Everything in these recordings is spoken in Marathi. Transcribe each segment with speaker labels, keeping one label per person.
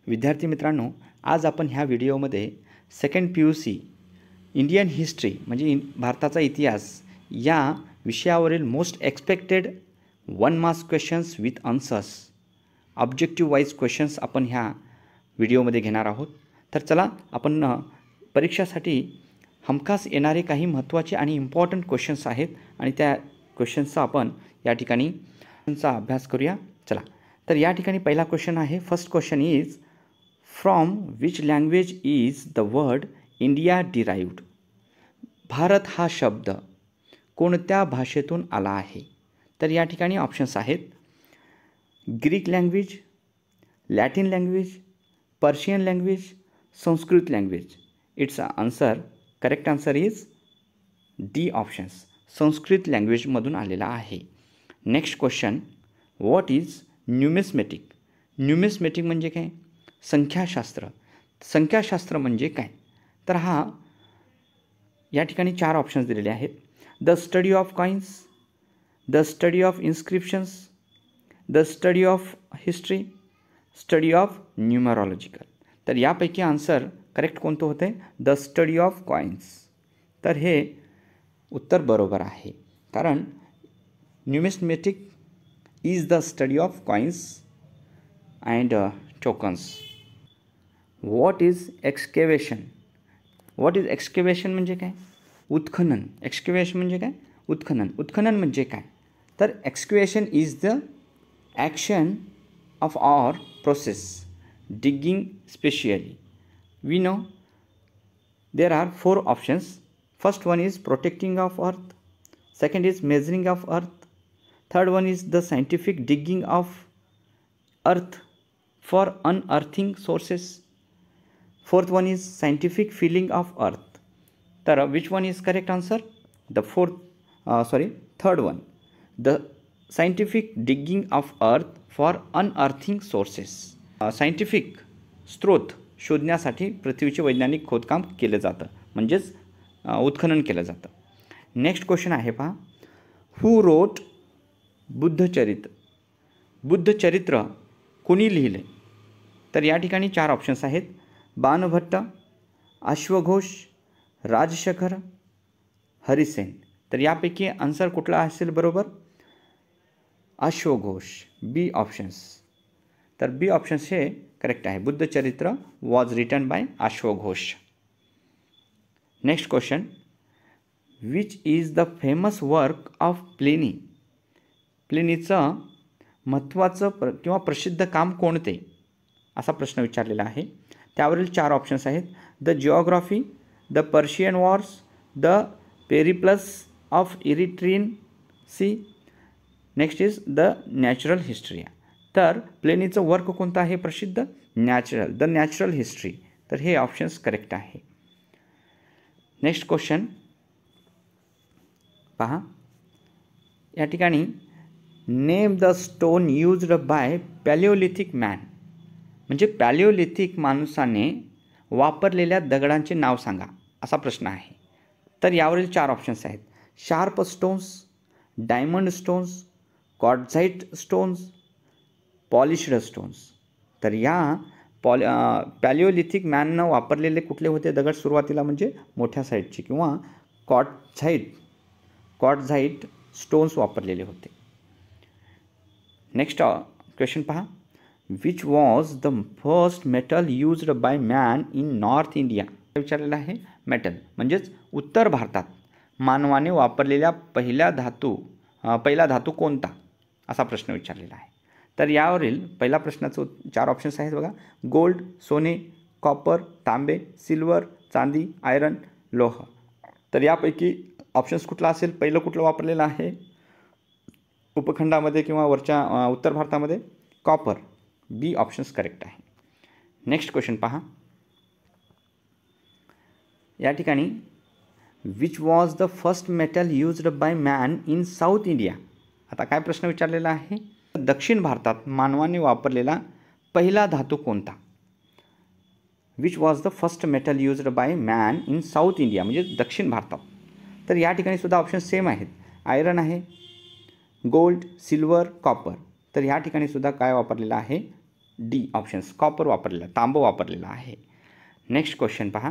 Speaker 1: विद्यार्थी मित्रांनो, आज आपण ह्या व्हिडिओमध्ये सेकंड PUC इंडियन हिस्ट्री म्हणजे भारताचा इतिहास या विषयावरील most expected 1 marks questions with answers objective wise questions आपण ह्या व्हिडिओमध्ये घेणार आहोत। तर चला आपण परीक्षासाठी हमखास येणारे काही महत्त्वाचे आणि इम्पॉर्टंट क्वेश्चन्स आहेत आणि त्या क्वेश्चन्सचा आपण या ठिकाणी अभ्यास करूया। चला, तर या ठिकाणी पहिला क्वेश्चन आहे। First question is from which language is the word India derived. Bharat हा शब्द कोणत्या भाषेतून आला आहे? तर या ठिकाणी ऑप्शन्स आहेत Greek language, Latin language, Persian language, Sanskrit language. It's answer, correct answer is D options, Sanskrit लँग्वेजमधून आलेला आहे। Next question, what is numismatic. Numismatic म्हणजे काय? संख्याशास्त्र। संख्याशास्त्र म्हणजे काय? तर हा या ठिकाणी 4 ऑप्शन्स दिलेले आहेत। The study of coins, the study of inscriptions, the study of history, study of numerological. तर यापैकी आन्सर करेक्ट कोणतं होतं आहे? The study of coins. तर हे उत्तर बरोबर आहे, कारण numismatic is the study of coins and tokens. What is excavation. What is excavation म्हणजे काय? उत्खनन। एक्सकेवेशन म्हणजे काय? उत्खनन। उत्खनन म्हणजे काय? तर excavation is the action of or process digging specially. We know there are 4 options. First one is protecting of earth, second is measuring of earth, third one is the scientific digging of earth for unearthing sources, fourth one is scientific filling of earth। तर which one is correct answer? The third one, the scientific digging of earth for unearthing sources। Scientific स्रोत शोधण्यासाठी पृथ्वीचे वैज्ञानिक खोदकाम केलं जातं, म्हणजेच उत्खनन केलं जातं। नेक्स्ट क्वेश्चन आहे पहा, हू रोट बुद्धचरित्र। बुद्धचरित्र कोणी लिहिले? तर या ठिकाणी 4 ऑप्शन्स आहेत, बाणभट्ट, अश्वघोष, राजशेखर, हरिसेन। तर यापैकी आन्सर कुठला असेल बरोबर? अश्वघोष, बी ऑप्शन्स। तर बी ऑप्शन्स हे करेक्ट आहे। बुद्धचरित्र वॉज रिटन बाय अश्वघोष। Next question, which is the famous work of Pliny. प्लिनीचं महत्त्वाचं किंवा प्रसिद्ध काम कोणते, असा प्रश्न विचारलेला आहे। त्यावरील 4 ऑप्शन्स आहेत, the geography, the Persian wars, the periplus of Erythraean sea, next is the natural history. तर प्लेनीचं वर्क कोणतं आहे प्रसिद्ध? Natural, the natural history. तर हे ऑप्शन्स करेक्ट आहे। नेक्स्ट क्वेश्चन पहा, या ठिकाणी name the stone used by palaeolithic man. म्हणजे पॅलिओलिथिक माणसाने वापरलेल्या दगडांचे नाव सांगा, असा प्रश्न आहे। तर यावरील 4 ऑप्शन्स आहेत, sharp stones, diamond stones, quartzite stones, polished stones. तर या पॅलिओलिथिक मॅननं वापरलेले कुठले होते दगड सुरुवातीला? म्हणजे मोठ्या साईजचे किंवा क्वार्ट्झाइट स्टोन्स वापरलेले होते। नेक्स्ट क्वेश्चन पहा, which was the first metal used by man in north India. विचारलेलं आहे मेटल म्हणजेच उत्तर भारतात मानवाने वापरलेल्या पहिला धातू कोणता, असा प्रश्न विचारलेला आहे। तर यावरील पहिल्या प्रश्नाचं 4 ऑप्शन्स आहेत बघा, गोल्ड, सोने, कॉपर, तांबे, सिल्वर, चांदी, आयरन, लोह। तर यापैकी ऑप्शन्स कुठला असेल? पहिलं कुठलं वापरलेलं आहे उपखंडामध्ये किंवा वरच्या उत्तर भारतामध्ये? कॉपर, बी ऑप्शन्स करेक्ट आहे। नेक्स्ट क्वेश्चन पहा, या ठिकाणी which was the first metal used by man in south India. आता काय प्रश्न विचारलेला आहे? दक्षिण भारतात मानवाने वापरलेला पहिला धातू कोणता? Which was the first metal used by man in south India म्हणजे दक्षिण भारतात। तर या ठिकाणी सुद्धा ऑप्शन सेम आहेत, आयरन आहे, गोल्ड, सिल्वर, कॉपर। तर या ठिकाणी सुद्धा काय वापरलेलं आहे? डी ऑप्शन्स, कॉपर वापरलेला, तांबं वापरलेलं आहे. नेक्स्ट क्वेश्चन पहा.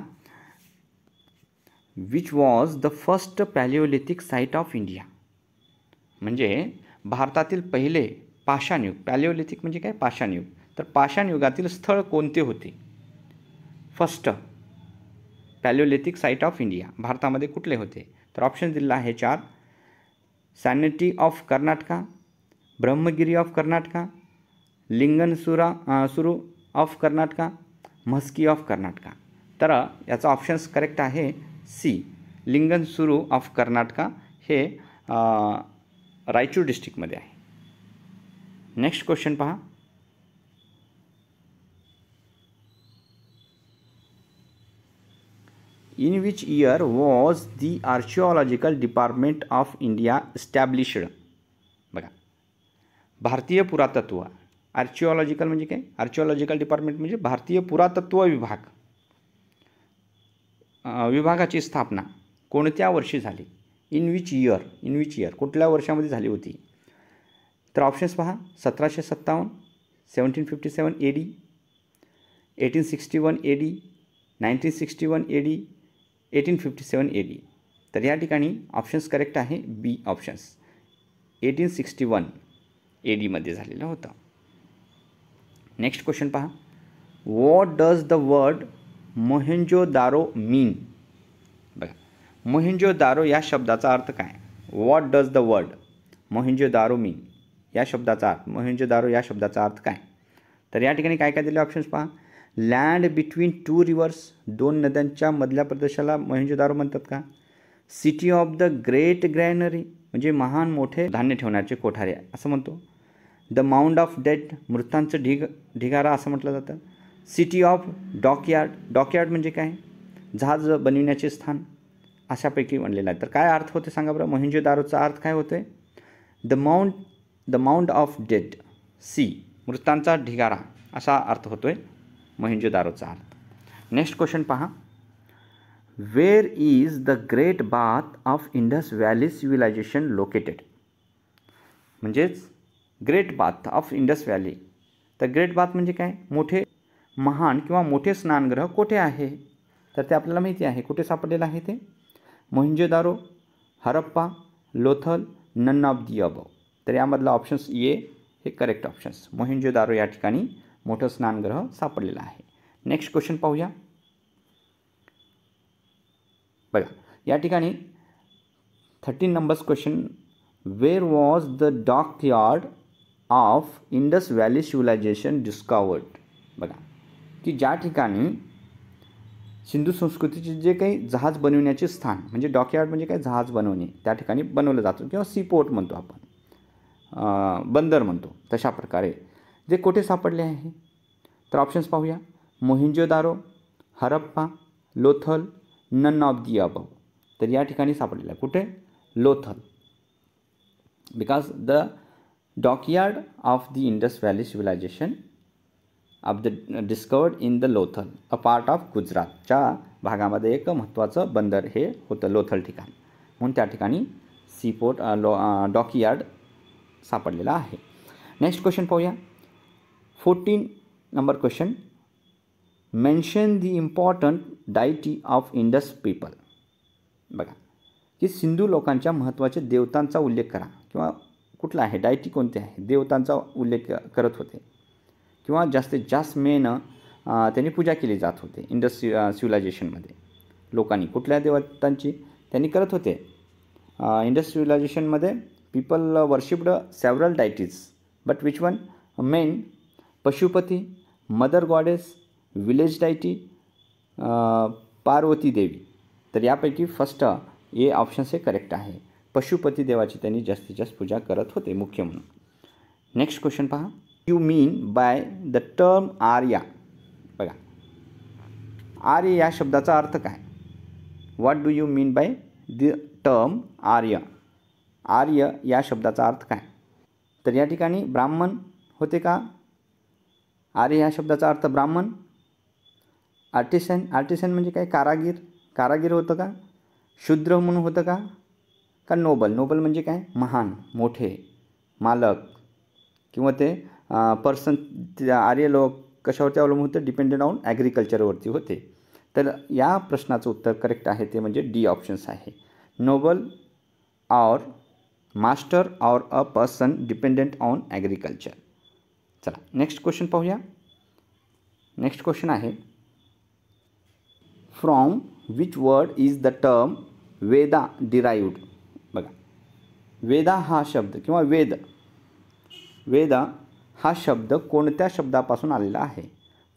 Speaker 1: Which was the first palaeolithic site of India. म्हणजे भारतातील पहिले पाषाणयुग, पॅलिओलिथिक म्हणजे काय, पाषाणयुग, तर पाषाणयुगातील स्थळ कोणते होते. First palaeolithic site of India भारतामध्ये कुठले होते, तर ऑप्शन दिलेला आहे 4. Sanity of Karnataka, Brahmagiri of Karnataka, सुरू ऑफ कर्नाटका, म्हस्की ऑफ कर्नाटका. तर याचा ऑप्शन्स करेक्ट आहे सी, सुरू ऑफ कर्नाटका. हे रायचूर डिस्ट्रिक्टमध्ये आहे. नेक्स्ट क्वेश्चन पहा. In which year was the archaeological department of India established. बघा, भारतीय पुरातत्व, आर्किओलॉजिकल म्हणजे काय, आर्किओलॉजिकल डिपार्टमेंट म्हणजे भारतीय पुरातत्व विभाग, विभागाची स्थापना कोणत्या वर्षी झाली. इन विच इयर कुठल्या वर्षामध्ये झाली होती. तर ऑप्शन्स पहा. 1757, 1757 AD, 1861 AD, 1961 AD, 1857 AD. तर या ठिकाणी ऑप्शन्स करेक्ट आहे बी ऑप्शन्स, 1861 AD मध्ये झालेलं होतं. नेक्स्ट क्वेश्चन पहा. What does the word Mohenjodaro mean. बघा, मोहेंजोदारो या शब्दाचा अर्थ काय. What does the word Mohenjodaro mean या शब्दाचा अर्थ, मोहेंजोदारो या शब्दाचा अर्थ काय. तर या ठिकाणी काय काय दिले ऑप्शन्स पहा. लँड बिटवीन 2 रिव्हर्स, 2 नद्यांच्या मधल्या प्रदेशाला मोहेंजोदारो म्हणतात का. सिटी ऑफ द ग्रेट ग्रॅनरी म्हणजे महान मोठे धान्य ठेवण्याचे कोठारे असं म्हणतो. द माउंड ऑफ डेड मृतांचं ढिगारा असं म्हटलं जातं. सिटी ऑफ डॉकयार्ड म्हणजे काय, जहाज बनविण्याचे स्थान, अशापैकी म्हणलेलं आहे. तर काय अर्थ होते सांगा बरं. मोहेंजोदारोचा अर्थ काय होतोय. द माउंड ऑफ डेड, सी मृतांचा ढिगारा असा अर्थ होतोय मोहेंजोदारोचा अर्थ. नेक्स्ट क्वेश्चन पहा. Where is the great bath of Indus valley civilisation located. म्हणजेच great bath of Indus valley. तर ग्रेट बाथ म्हणजे काय, मोठे महान किंवा मोठे स्नानगृह कोठे आहे. तर ते आपल्याला माहिती आहे कुठे सापडलेलं आहे ते. Mohenjodaro, Harappa, Lothal, none of the above. तर यामधला ऑप्शन्स ए हे करेक्ट ऑप्शन्स. मोहेंजोदारो या ठिकाणी मोठं स्नानगृह सापडलेलं आहे. नेक्स्ट क्वेश्चन पाहूया. बघा, या ठिकाणी 13 numbers question. Where was the dockyard of Indus valley civilisation discovered. बघा, की ज्या ठिकाणी सिंधू संस्कृतीचे जे काही जहाज बनविण्याचे स्थान म्हणजे डॉकयार्ड म्हणजे काय, जहाज बनवणे, त्या ठिकाणी बनवलं जातं किंवा सी पोर्ट म्हणतो आपण, बंदर म्हणतो. तशा प्रकारे जे कोठे सापडले आहे. तर ऑप्शन्स पाहूया. Mohenjodaro, Harappa, Lothal, none of the above. तर या ठिकाणी सापडलेलं आहे कुठे, Lothal. Because the dockyard of the Indus valley civilisation of the discovered in the Lothal, a part of गुजरातच्या भागामध्ये एक महत्त्वाचं बंदर हे होतं लोथल ठिकाण, म्हणून त्या ठिकाणी सीपोर्ट डॉकयार्ड सापडलेला आहे. नेक्स्ट क्वेश्चन पाहूया. 14 number question. Mention the important deity of Indus people. बघा, की सिंधू लोकांच्या महत्त्वाच्या देवतांचा उल्लेख करा किंवा कुठला आहे, डायटी कोणते आहे, देवतांचा उल्लेख करत होते किंवा जास्तीत जास्त त्यांनी पूजा केली जात होते इंडस सिव्हिलायझेशनमध्ये. लोकांनी कुठल्या देवतांची त्यांनी करत होते. इंडस सिव्हिलायझेशनमध्ये people worshipped several deities, but which one main, Pashupati, mother goddess, village deity, Parvati Devi. तर यापैकी फर्स्ट ए ऑप्शन हे करेक्ट आहे. पशुपती देवाची त्यांनी जास्तीत जास्त पूजा करत होते मुख्य म्हणून. नेक्स्ट क्वेश्चन पहा. You mean by the term Arya. बघा, आर्य या शब्दाचा अर्थ काय. What do you mean by the term Arya. Arya या शब्दाचा अर्थ काय. तर या ठिकाणी ब्राह्मण होते का. आर्य या शब्दाचा अर्थ ब्राह्मण. आर्टिसन म्हणजे काय, कारागीर होतं का. शूद्र म्हणून होतं का नोबल म्हणजे काय, महान मोठे मालक किंवा ते पर्सन आर्य लोक कशावरती अवलंबून होते, डिपेंडेंट ऑन ॲग्रिकल्चरवरती होते. तर या प्रश्नाचं उत्तर करेक्ट आहे ते म्हणजे डी ऑप्शन्स आहे. Noble or master or a person dependent on agriculture. चला नेक्स्ट क्वेश्चन पाहूया. नेक्स्ट क्वेश्चन आहे from which word is the term Veda derived. बघा वेदा हा शब्द किंवा वेद हा शब्द कोणत्या शब्दापासून आलेला आहे.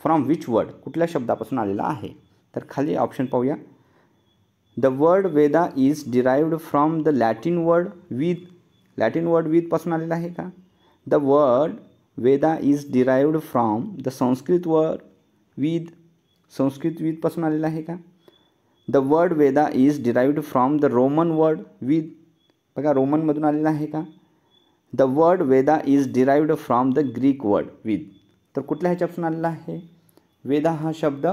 Speaker 1: फ्रॉम विच वर्ड कुठल्या शब्दापासून आलेला आहे. तर खाली ऑप्शन पाहूया. The word Veda is derived from the Latin word with पासून आलेला आहे का. The word Veda is derived from the Sanskrit पासून आलेला आहे का. The word Veda is derived from the Roman word with, बघा रोमनमधून आलेला आहे का. The word Veda is derived from the Greek word with, तर कुठल्या ह्याच्यापासून आलेला आहे. वेदा हा शब्द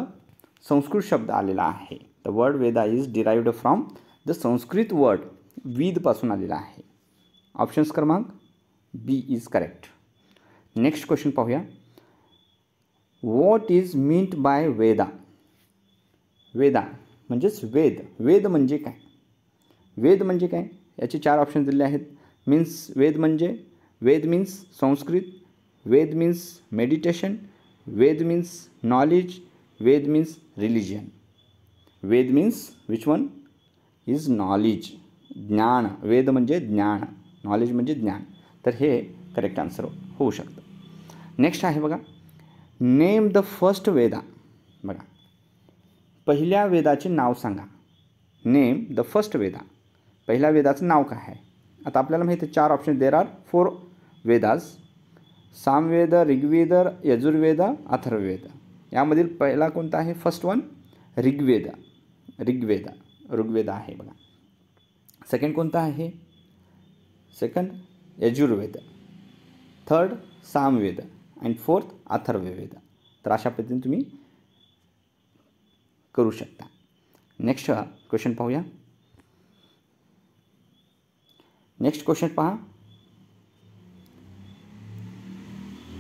Speaker 1: संस्कृत शब्द आलेला आहे. The word Veda is derived from the Sanskrit word विथपासून आलेला आहे. ऑप्शन्स क्रमांक B is correct. Next question पाहूया. What is meant by Veda. Veda म्हणजेच वेद म्हणजे काय. वेद म्हणजे काय याचे 4 ऑप्शन दिले आहेत. Veda means Sanskrit, Veda means meditation, Veda means knowledge, Veda means religion. Veda means which one is knowledge, ज्ञान. वेद म्हणजे ज्ञान, नॉलेज म्हणजे ज्ञान. तर हे करेक्ट आन्सर होऊ शकतं. नेक्स्ट आहे बघा नेम द फर्स्ट वेदा. बघा पहिल्या वेदाचे नाव सांगा. नेम द फर्स्ट वेदा, पहिल्या वेदाचं नाव काय आहे. आता आपल्याला माहिती आहे 4 option. There are 4 Vedas. Samaveda, Rigveda, Yajurveda, Atharvaveda. यामधील पहिला कोणता आहे. फर्स्ट वन ऋग्वेद आहे बघा. सेकंड कोणता आहे. Second Yajurveda, third Samaveda and fourth Atharvaveda. तर अशा पद्धतीने तुम्ही करू शकता. नेक्स्ट क्वेश्चन पाहूया. नेक्स्ट क्वेश्चन पहा.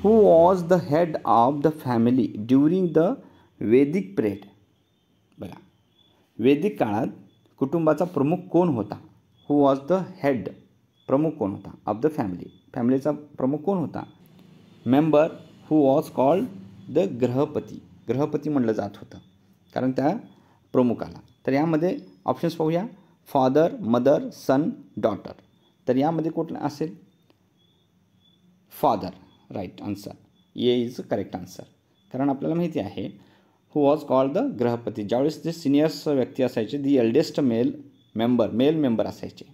Speaker 1: Who was the head of the family during the वैदिक पिरियड. बघा वैदिक काळात कुटुंबाचा प्रमुख कोण होता. हू वॉज द हेड, प्रमुख कोण होता ऑफ द फॅमिली, फॅमिलीचा प्रमुख कोण होता. Member who was called the grihapati म्हणलं जात होतं कारण त्या प्रमुखाला. तर यामध्ये ऑप्शन्स पाहूया. Father, mother, son, daughter. तर यामध्ये कुठलं असेल. Father right answer. A is correct answer. कारण आपल्याला माहिती आहे who was called the Grihapati. ज्यावेळेस जे सिनियर्स व्यक्ती असायचे, दी एल्डेस्ट मेल मेंबर असायचे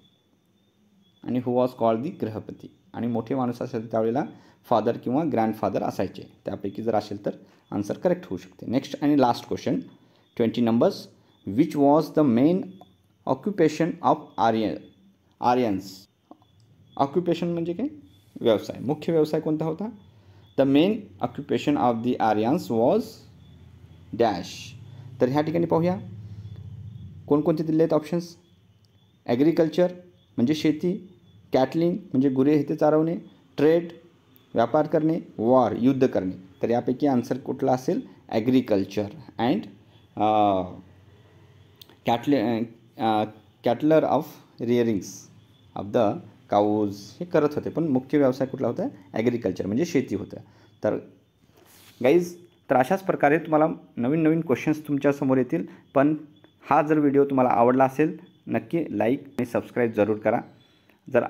Speaker 1: आणि हू वॉज कॉल्ड दी ग्रहपती. आणि मोठे माणूस असेल त्यावेळेला फादर किंवा ग्रँडफादर असायचे. त्यापैकी जर असेल तर आन्सर करेक्ट होऊ शकते. नेक्स्ट आणि last question 20 numbers. Which was the main occupation of Aryans. Occupation म्हणजे काय. व्यवसाय. मुख्य व्यवसाय कोणता होता. The main occupation of the Aryans was dash. तर ह्या ठिकाणी पाहूया कोणकोणते दिले आहेत ऑप्शन्स. ॲग्रिकल्चर म्हणजे शेती, कॅटलिंग म्हणजे गुरे हे ते चारवणे, ट्रेड व्यापार करणे, वॉर युद्ध करणे. तर यापैकी आन्सर कुठला असेल. Agriculture and cattle of rearings of the cows हे करत होते. पण मुख्य व्यवसाय कुठला होता. ॲग्रिकल्चर म्हणजे शेती होतं. तर गाईज तर अशाच प्रकारे तुम्हाला नवीन क्वेश्चन्स तुमच्यासमोर येतील. पण हा जर व्हिडिओ तुम्हाला आवडला असेल नक्की लाईक आणि सबस्क्राईब जरूर करा. जर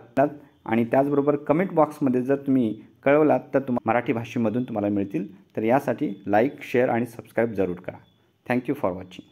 Speaker 1: आणि त्याचबरोबर कमेंट बॉक्समध्ये जर तुम्ही कळवलात तर मराठी भाषेमधून तुम्हाला मिळतील. तर यासाठी लाईक, शेअर आणि सबस्क्राईब जरूर करा. Thank you for watching.